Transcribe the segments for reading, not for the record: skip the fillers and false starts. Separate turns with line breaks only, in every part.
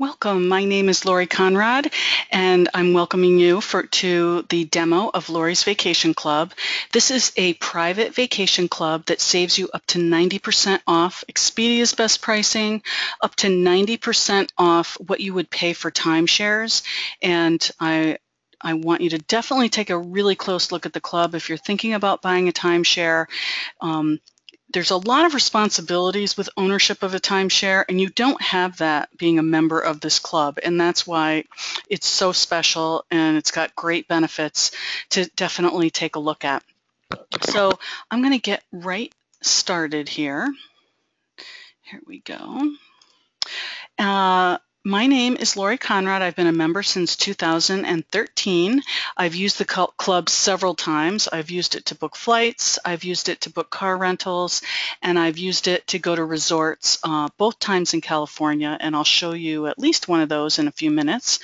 Welcome. My name is Laurie Conrad, and I'm welcoming you to the demo of Laurie's Vacation Club. This is a private vacation club that saves you up to 90% off Expedia's best pricing, up to 90% off what you would pay for timeshares. And I want you to definitely take a really close look at the club if you're thinking about buying a timeshare. There's a lot of responsibilities with ownership of a timeshare, and you don't have that being a member of this club, and that's why it's so special and it's got great benefits to definitely take a look at. So I'm going to get right started here. Here we go. My name is Laurie Conrad. I've been a member since 2013. I've used the club several times. I've used it to book flights, I've used it to book car rentals, and I've used it to go to resorts, both times in California, and I'll show you at least one of those in a few minutes,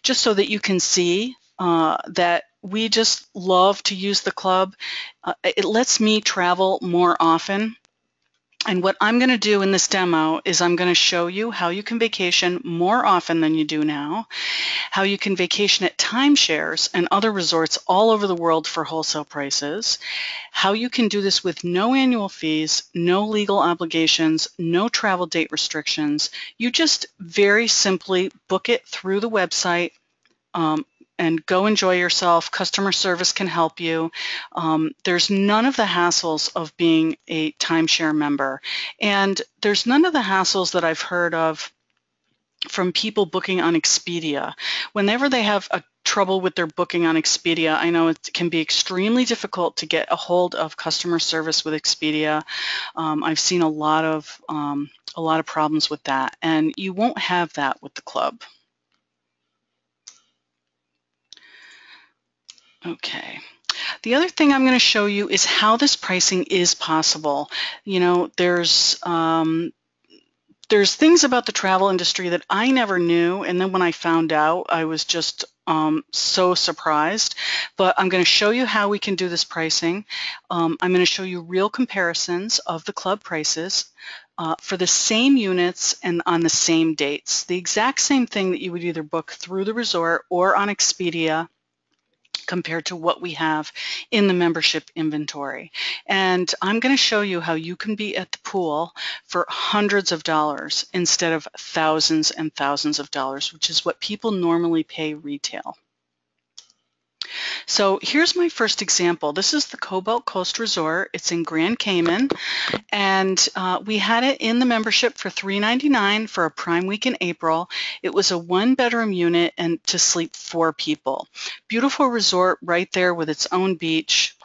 just so that you can see that we just love to use the club. It lets me travel more often. And what I'm going to do in this demo is I'm going to show you how you can vacation more often than you do now, how you can vacation at timeshares and other resorts all over the world for wholesale prices, how you can do this with no annual fees, no legal obligations, no travel date restrictions. You just very simply book it through the website, and go enjoy yourself. Customer service can help you. There's none of the hassles of being a timeshare member. And there's none of the hassles that I've heard of from people booking on Expedia. Whenever they have a trouble with their booking on Expedia, I know it can be extremely difficult to get a hold of customer service with Expedia. I've seen a lot of problems with that, and you won't have that with the club. Okay. The other thing I'm going to show you is how this pricing is possible. You know, there's things about the travel industry that I never knew, and then when I found out, I was just so surprised. But I'm going to show you how we can do this pricing. I'm going to show you real comparisons of the club prices for the same units and on the same dates. The exact same thing that you would either book through the resort or on Expedia, compared to what we have in the membership inventory. And I'm going to show you how you can be at the pool for hundreds of dollars instead of thousands and thousands of dollars, which is what people normally pay retail. So here's my first example. This is the Cobalt Coast Resort. It's in Grand Cayman, and we had it in the membership for $3.99 for a prime week in April. It was a one-bedroom unit and to sleep 4 people. Beautiful resort right there with its own beach,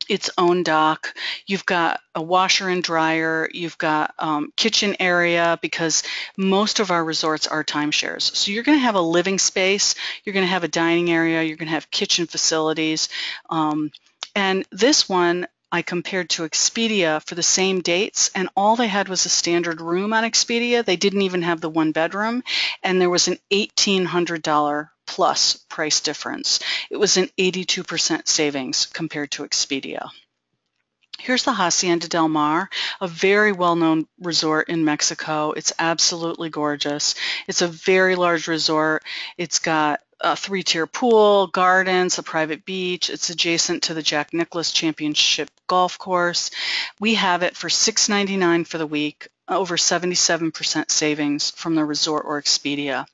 its own dock. You've got a washer and dryer. You've got kitchen area, because most of our resorts are timeshares. So you're going to have a living space. You're going to have a dining area. You're going to have kitchen facilities. And this one I compared to Expedia for the same dates, and all they had was a standard room on Expedia. They didn't even have the one bedroom, and there was an $1,800 plus price difference. It was an 82% savings compared to Expedia. Here's the Hacienda Del Mar, a very well-known resort in Mexico. It's absolutely gorgeous. It's a very large resort. It's got a 3-tier pool, gardens, a private beach. It's adjacent to the Jack Nicklaus Championship golf course. We have it for $6.99 for the week, over 77% savings from the resort or Expedia.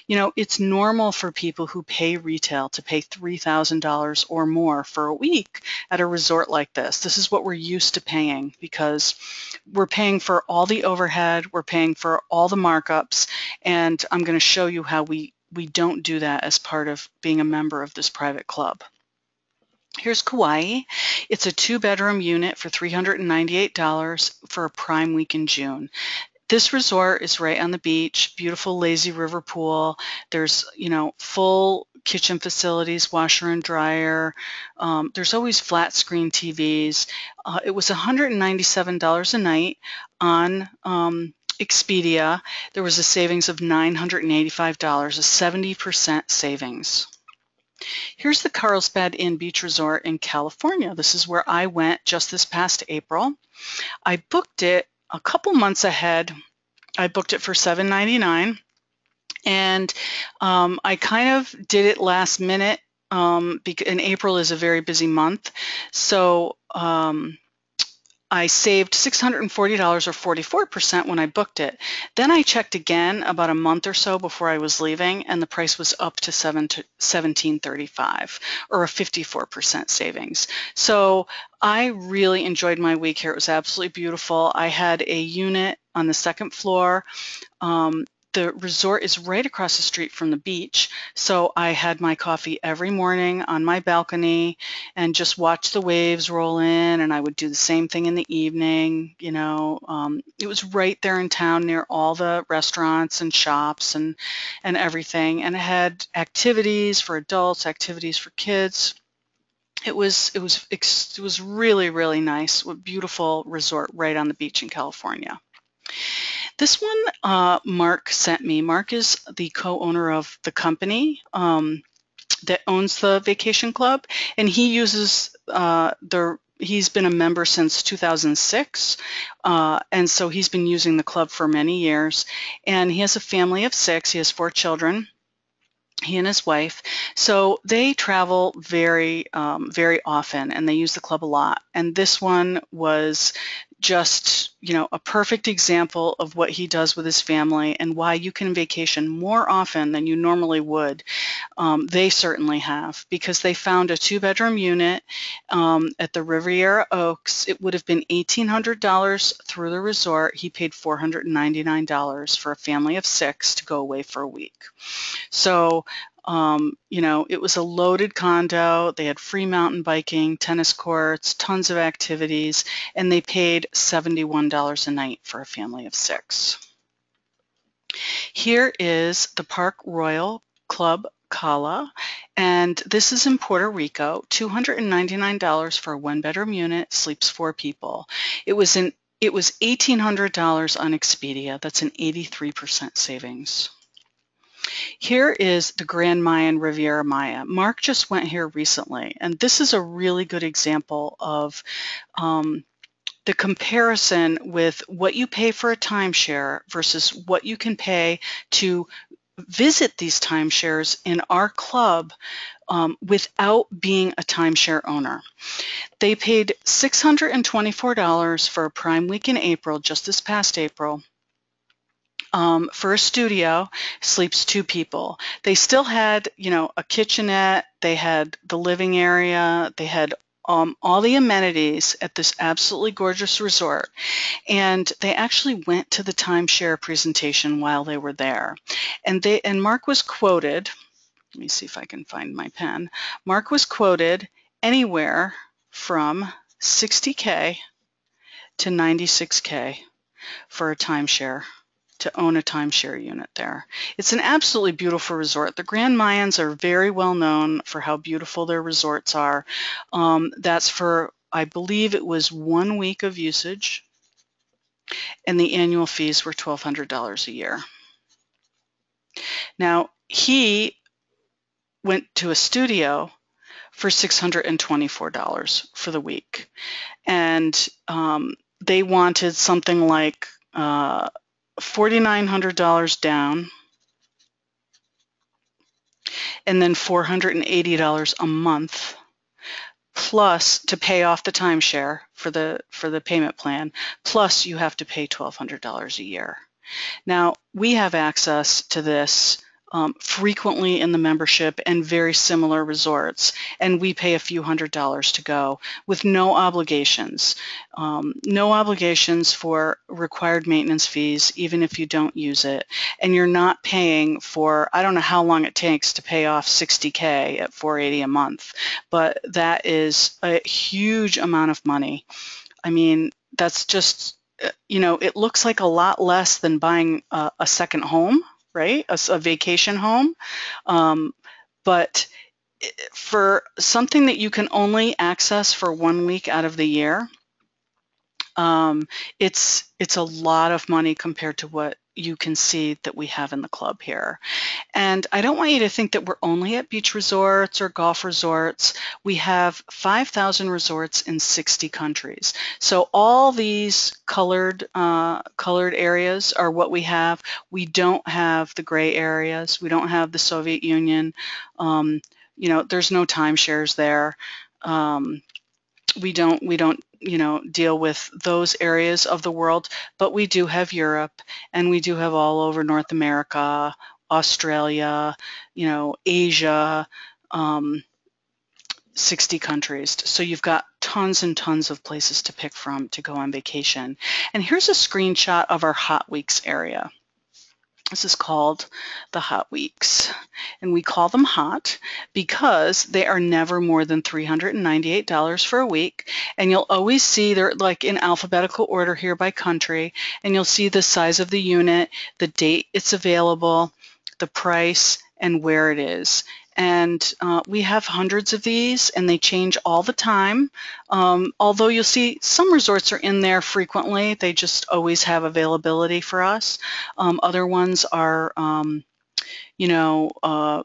You know, it's normal for people who pay retail to pay $3,000 or more for a week at a resort like this. This is what we're used to paying, because we're paying for all the overhead, we're paying for all the markups, and I'm going to show you how we don't do that as part of being a member of this private club. Here's Kawaii. It's a 2-bedroom unit for $398 for a prime week in June. This resort is right on the beach, beautiful lazy river pool. There's, you know, full kitchen facilities, washer and dryer. There's always flat screen TVs. It was $197 a night on Expedia. There was a savings of $985, a 70% savings. Here's the Carlsbad Inn Beach Resort in California. This is where I went just this past April. I booked it a couple months ahead I booked it for $7.99, and I kind of did it last minute, because and April is a very busy month, so I saved $640 or 44% when I booked it. Then I checked again about a month or so before I was leaving, and the price was up to $17.35, or a 54% savings. So I really enjoyed my week here. It was absolutely beautiful. I had a unit on the second floor. The resort is right across the street from the beach, so I had my coffee every morning on my balcony and just watched the waves roll in, and I would do the same thing in the evening. It was right there in town near all the restaurants and shops and everything, and it had activities for adults, activities for kids. It was really, really nice. A beautiful resort right on the beach in California. This one, Mark sent me. Mark is the co-owner of the company that owns the vacation club, and he uses he's been a member since 2006, and so he's been using the club for many years. And he has a family of 6. He has 4 children, he and his wife. So they travel very, very often, and they use the club a lot. And this one was just, a perfect example of what he does with his family and why you can vacation more often than you normally would. They certainly have, because they found a 2-bedroom unit at the Riviera Oaks. It would have been $1,800 through the resort. He paid $499 for a family of 6 to go away for a week. So, it was a loaded condo. They had free mountain biking, tennis courts, tons of activities, and they paid $71 a night for a family of 6. Here is the Park Royal Club Cala, and this is in Puerto Rico. $299 for a 1-bedroom unit, sleeps 4 people. It was $1,800 on Expedia. That's an 83% savings. Here is the Grand Mayan Riviera Maya. Mark just went here recently, and this is a really good example of the comparison with what you pay for a timeshare versus what you can pay to visit these timeshares in our club without being a timeshare owner. They paid $624 for a prime week in April, just this past April. For a studio, sleeps 2 people. They still had, a kitchenette, they had the living area, they had all the amenities at this absolutely gorgeous resort. And they actually went to the timeshare presentation while they were there. And Mark was quoted, let me see if I can find my pen. Mark was quoted anywhere from $60K to $96K for a timeshare, to own a timeshare unit there. It's an absolutely beautiful resort. The Grand Mayans are very well known for how beautiful their resorts are. That's for, I believe it was 1 week of usage, and the annual fees were $1,200 a year. Now, he went to a studio for $624 for the week, and they wanted something like $4,900 down, and then $480 a month, plus to pay off the timeshare for the payment plan, plus you have to pay $1,200 a year. Now, we have access to this frequently in the membership and very similar resorts, and we pay a few $100s to go with no obligations. No obligations for required maintenance fees, even if you don't use it. And you're not paying for, I don't know how long it takes to pay off $60K at $480 a month, but that is a huge amount of money. I mean, that's just, it looks like a lot less than buying a second home, right? A vacation home. But for something that you can only access for 1 week out of the year, it's a lot of money compared to what you can see that we have in the club here. And I don't want you to think that we're only at beach resorts or golf resorts. We have 5,000 resorts in 60 countries. So all these colored areas are what we have. We don't have the gray areas. We don't have the Soviet Union. You know, there's no timeshares there. We don't deal with those areas of the world, but we do have Europe, and we do have all over North America, Australia, Asia, 60 countries. So you've got tons and tons of places to pick from to go on vacation. And here's a screenshot of our Hot Weeks area. This is called the Hot Weeks, and we call them hot because they are never more than $398 for a week, and you'll always see they're like in alphabetical order here by country, and you'll see the size of the unit, the date it's available, the price, and where it is. And we have hundreds of these, and they change all the time. Although you'll see some resorts are in there frequently, they just always have availability for us. Other ones are,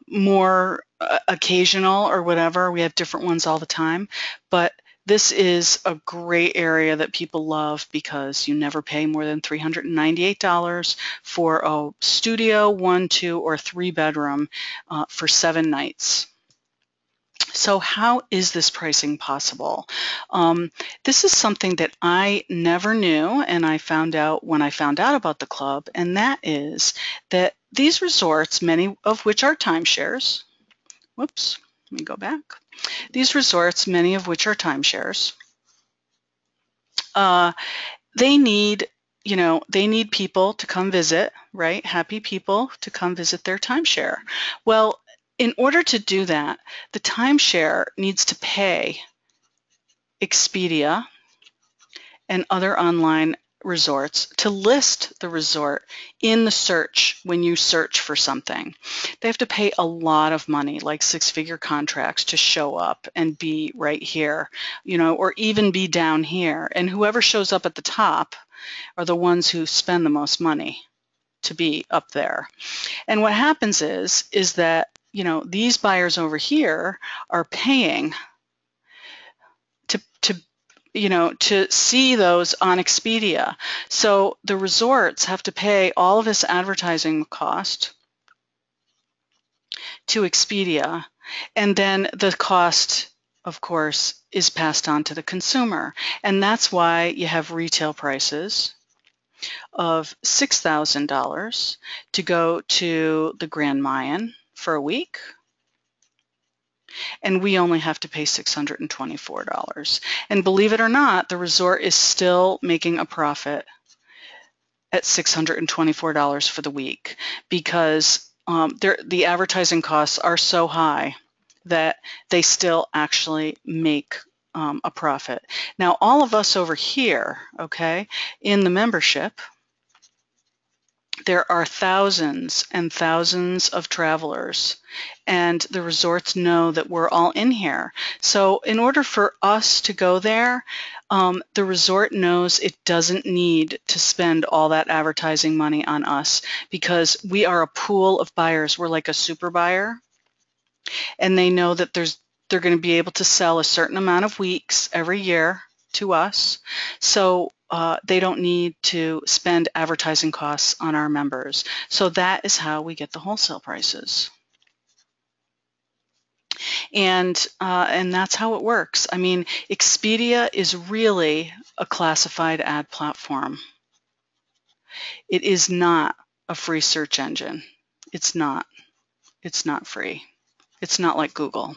more occasional or whatever. We have different ones all the time. But this is a great area that people love because you never pay more than $398 for a studio, 1, 2, or 3 bedroom for 7 nights. So how is this pricing possible? This is something that I never knew, and I found out when I found out about the club, and that is that these resorts, many of which are timeshares, whoops, let me go back. These resorts, many of which are timeshares, they need people to come visit, right? Happy people to come visit their timeshare. Well, in order to do that, the timeshare needs to pay Expedia and other online resorts to list the resort in the search when you search for something. They have to pay a lot of money, like 6-figure contracts, to show up and be right here, or even be down here. And whoever shows up at the top are the ones who spend the most money to be up there. And what happens is that, these buyers over here are paying to see those on Expedia. So the resorts have to pay all of this advertising cost to Expedia, and then the cost, of course, is passed on to the consumer. And that's why you have retail prices of $6,000 to go to the Grand Mayan for a week, and we only have to pay $624. And believe it or not, the resort is still making a profit at $624 for the week because the advertising costs are so high that they still actually make a profit. Now, all of us over here, okay, in the membership, there are thousands and thousands of travelers, and the resorts know that we're all in here. So in order for us to go there, the resort knows it doesn't need to spend all that advertising money on us because we are a pool of buyers. We're like a super buyer, and they know that they're going to be able to sell a certain amount of weeks every year to us. So they don't need to spend advertising costs on our members. So that is how we get the wholesale prices. And that's how it works. I mean, Expedia is really a classified ad platform. It is not a free search engine. It's not. It's not free. It's not like Google.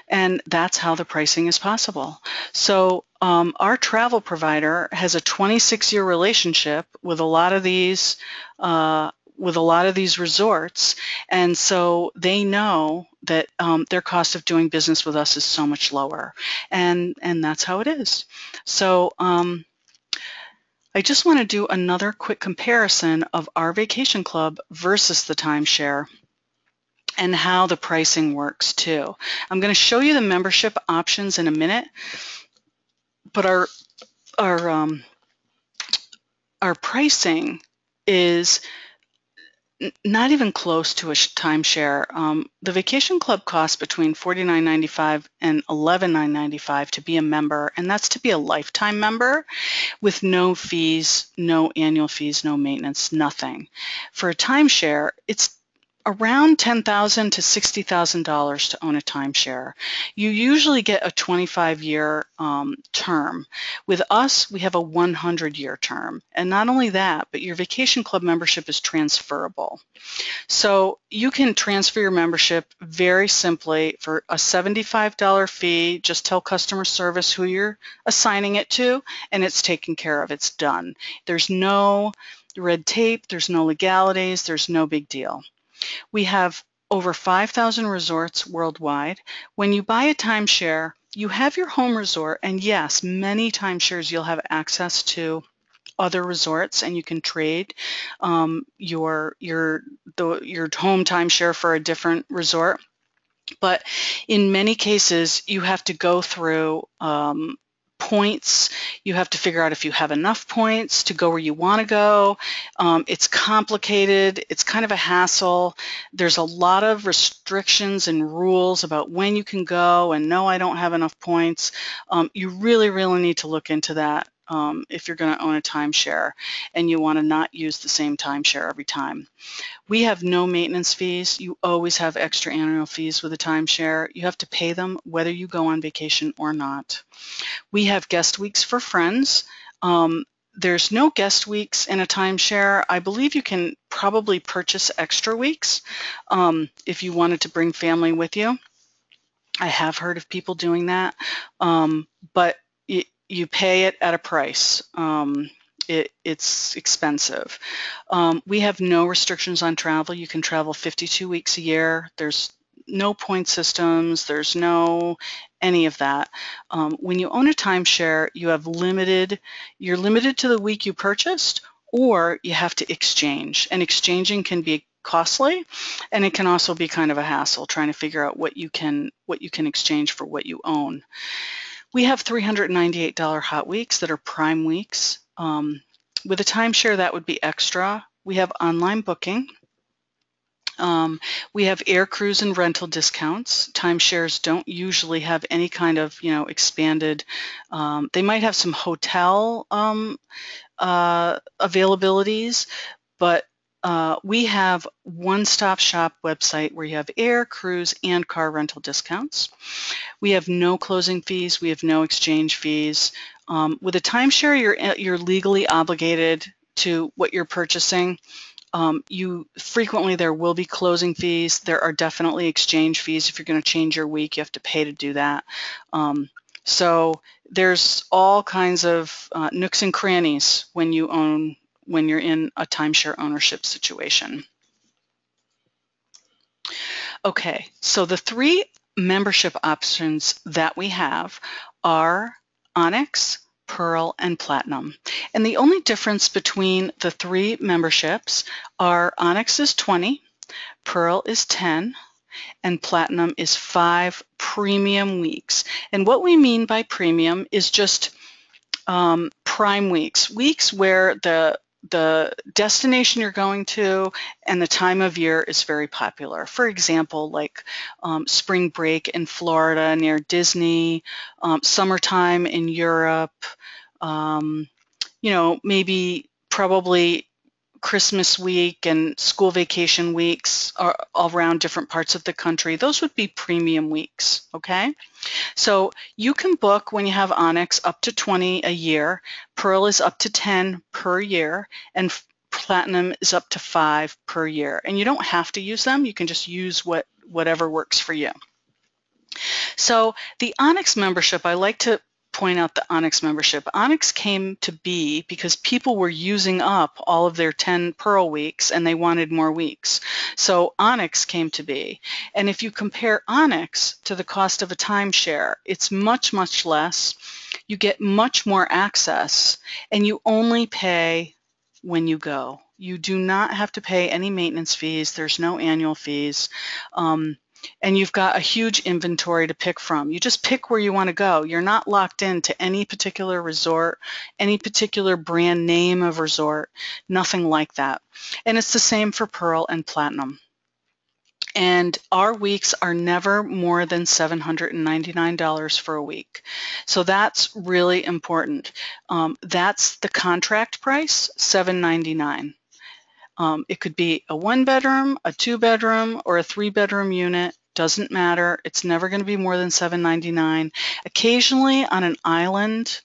And that's how the pricing is possible. So our travel provider has a 26-year relationship with a lot of these resorts, and so they know that their cost of doing business with us is so much lower, and that's how it is. So I just want to do another quick comparison of our vacation club versus the timeshare and how the pricing works too. I'm going to show you the membership options in a minute, but our pricing is not even close to a timeshare. The vacation club costs between $49.95 and $11,995 to be a member, and that's to be a lifetime member with no fees, no annual fees, no maintenance, nothing. For a timeshare, it's around $10,000 to $60,000 to own a timeshare. You usually get a 25-year term. With us, we have a 100-year term. And not only that, but your vacation club membership is transferable. So you can transfer your membership very simply for a $75 fee. Just tell customer service who you're assigning it to, and it's taken care of. It's done. There's no red tape. There's no legalities. There's no big deal. We have over 5,000 resorts worldwide. When you buy a timeshare, you have your home resort, and yes, many timeshares you'll have access to other resorts, and you can trade your home timeshare for a different resort. But in many cases, you have to go through points. You have to figure out if you have enough points to go where you want to go. It's complicated. It's kind of a hassle. There's a lot of restrictions and rules about when you can go, and no, I don't have enough points. You really, really need to look into that if you're going to own a timeshare and you want to not use the same timeshare every time. We have no maintenance fees. You always have extra annual fees with a timeshare. You have to pay them whether you go on vacation or not. We have guest weeks for friends. There's no guest weeks in a timeshare. I believe you can probably purchase extra weeks if you wanted to bring family with you. I have heard of people doing that, but you pay it at a price. It's expensive. We have no restrictions on travel. You can travel 52 weeks a year. There's no point systems. There's no any of that. When you own a timeshare, you're limited to the week you purchased, or you have to exchange. And exchanging can be costly, and it can also be kind of a hassle trying to figure out what you can exchange for what you own. We have $398 hot weeks that are prime weeks. With a timeshare, that would be extra. We have online booking. We have air cruise and rental discounts. Timeshares don't usually have any kind of, expanded. They might have some hotel availabilities, but we have one-stop shop website where you have air, cruise, and car rental discounts. We have no closing fees. We have no exchange fees. With a timeshare, you're legally obligated to what you're purchasing. Frequently there will be closing fees. There are definitely exchange fees. If you're going to change your week, you have to pay to do that. So there's all kinds of nooks and crannies when you're in a timeshare ownership situation. Okay, so the three membership options that we have are Onyx, Pearl, and Platinum. And the only difference between the three memberships are Onyx is 20, Pearl is 10, and Platinum is 5 premium weeks. And what we mean by premium is just prime weeks, weeks where the destination you're going to and the time of year is very popular. For example, like spring break in Florida near Disney, summertime in Europe, maybe probably Christmas week and school vacation weeks are all around different parts of the country. Those would be premium weeks, okay? So you can book when you have Onyx up to 20 a year, Pearl is up to 10 per year, and Platinum is up to 5 per year. And you don't have to use them, you can just use whatever works for you. So the Onyx membership, I like to point out the Onyx membership. Onyx came to be because people were using up all of their 10 Pearl weeks and they wanted more weeks. So Onyx came to be. And if you compare Onyx to the cost of a timeshare, it's much, much less. You get much more access, and you only pay when you go. You do not have to pay any maintenance fees. There's no annual fees. and you've got a huge inventory to pick from. You just pick where you want to go. You're not locked into any particular resort, any particular brand name of resort, nothing like that. And it's the same for Pearl and Platinum. And our weeks are never more than $799 for a week. So that's really important. That's the contract price, $799. It could be a 1-bedroom, a 2-bedroom, or a 3-bedroom unit. Doesn't matter. It's never going to be more than $799. Occasionally on an island,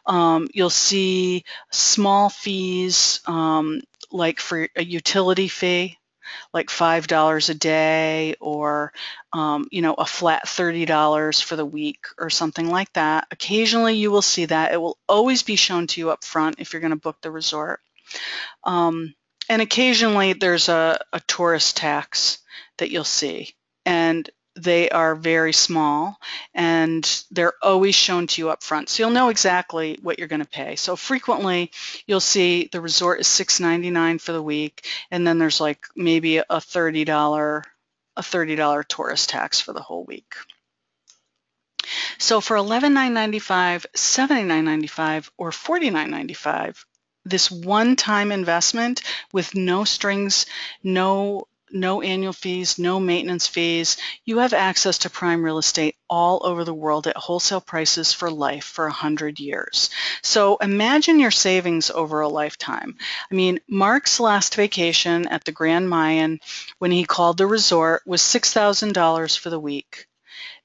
you'll see small fees, like for a utility fee, like $5 a day, or a flat $30 for the week or something like that. Occasionally you will see that. It will always be shown to you up front if you're going to book the resort. And occasionally there's a tourist tax that you'll see, and they are very small, and they're always shown to you up front. So you'll know exactly what you're going to pay. So frequently you'll see the resort is $699 for the week, and then there's like maybe a $30 tourist tax for the whole week. So for $11,995, $79.95, or $49.95, this one-time investment with no strings, no annual fees, no maintenance fees, you have access to prime real estate all over the world at wholesale prices for life for 100 years. So imagine your savings over a lifetime. I mean, Mark's last vacation at the Grand Mayan, when he called the resort, was $6,000 for the week,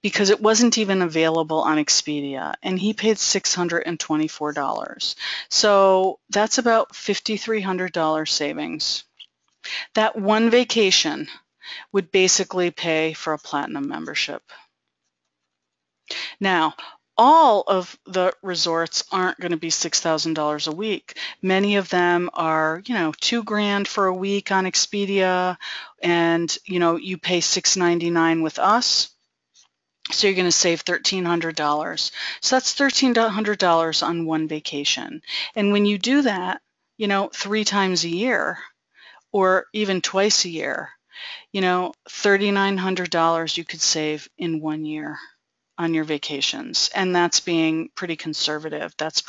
because it wasn't even available on Expedia, and he paid $624. So that's about $5,300 savings. That one vacation would basically pay for a Platinum membership. Now, all of the resorts aren't going to be $6,000 a week. Many of them are, $2,000 for a week on Expedia, and you pay $699 with us. So you're going to save $1,300. So that's $1,300 on one vacation. And when you do that, 3 times a year, or even twice a year, $3,900 you could save in 1 year on your vacations. And that's being pretty conservative. That's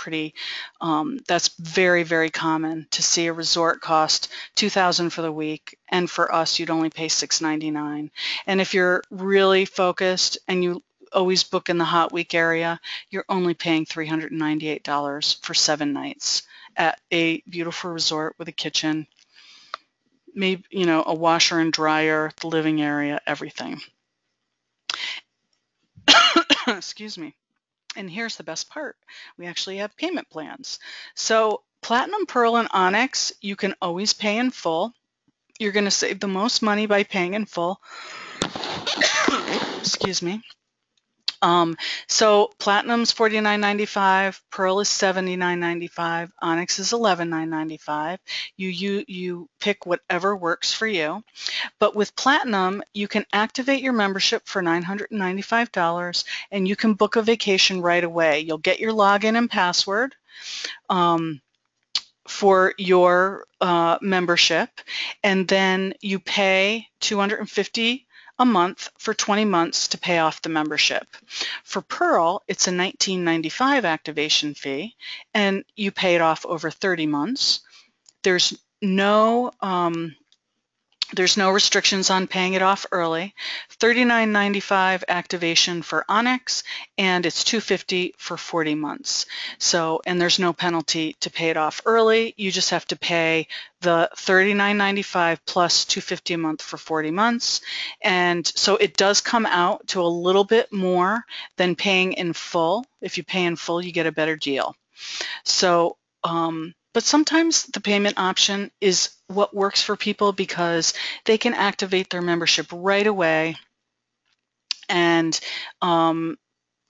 very, very common to see a resort cost $2,000 for the week, and for us you'd only pay $699. And if you're really focused and you always book in the hot week area, you're only paying $398 for 7 nights at a beautiful resort with a kitchen, maybe a washer and dryer, the living area, everything. Excuse me. And here's the best part. We actually have payment plans. So Platinum, Pearl, and Onyx, you can always pay in full. You're going to save the most money by paying in full. Excuse me. So Platinum's $49.95, Pearl is $79.95, Onyx is $11,995. You pick whatever works for you. But with Platinum, you can activate your membership for $995, and you can book a vacation right away. You'll get your login and password for your membership, and then you pay $250 a month for 20 months to pay off the membership. For Pearl, it's a $19.95 activation fee, and you pay it off over 30 months. There's no restrictions on paying it off early. $39.95 activation for Onyx, and it's $250 for 40 months. So, and there's no penalty to pay it off early. You just have to pay the $39.95 plus $250 a month for 40 months. And so it does come out to a little bit more than paying in full. If you pay in full, you get a better deal. So, but sometimes the payment option is what works for people, because they can activate their membership right away, and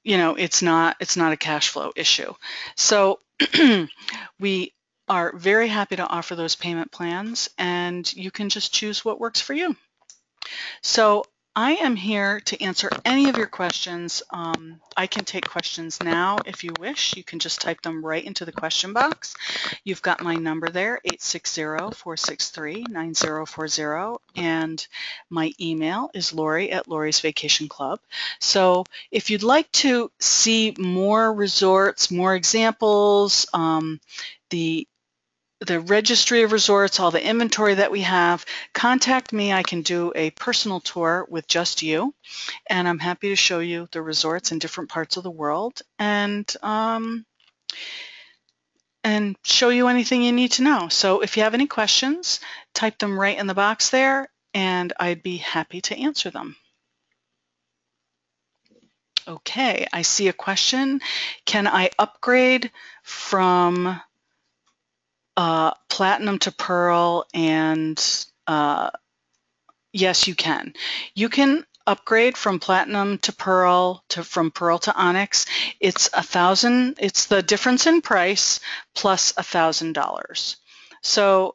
it's not a cash flow issue. So we are very happy to offer those payment plans, and you can just choose what works for you. So I am here to answer any of your questions. I can take questions now if you wish. You can just type them right into the question box. You've got my number there, 860-463-9040, and my email is Laurie@Laurie's Vacation Club. So if you'd like to see more resorts, more examples, the registry of resorts, all the inventory that we have, contact me. I can do a personal tour with just you, and I'm happy to show you the resorts in different parts of the world and show you anything you need to know. So if you have any questions, type them right in the box there, and I'd be happy to answer them. Okay, I see a question. Can I upgrade from platinum to pearl? And yes, you can. You can upgrade from platinum to pearl, from pearl to onyx. It's $1,000. It's the difference in price plus $1,000. So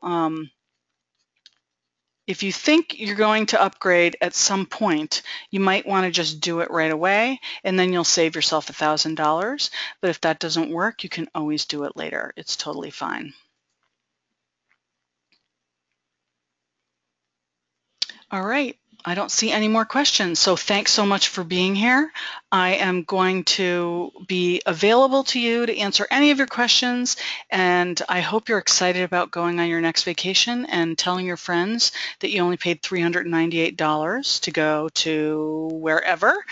if you think you're going to upgrade at some point, you might want to just do it right away, and then you'll save yourself $1,000. But if that doesn't work, you can always do it later. It's totally fine. All right. I don't see any more questions, so thanks so much for being here. I am going to be available to you to answer any of your questions, and I hope you're excited about going on your next vacation and telling your friends that you only paid $398 to go to wherever.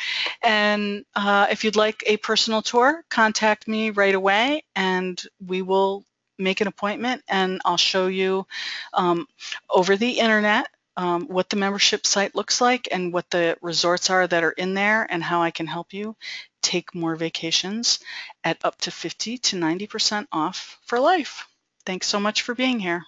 And if you'd like a personal tour, contact me right away, and we will make an appointment, and I'll show you over the internet what the membership site looks like and what the resorts are that are in there and how I can help you take more vacations at up to 50 to 90% off for life. Thanks so much for being here.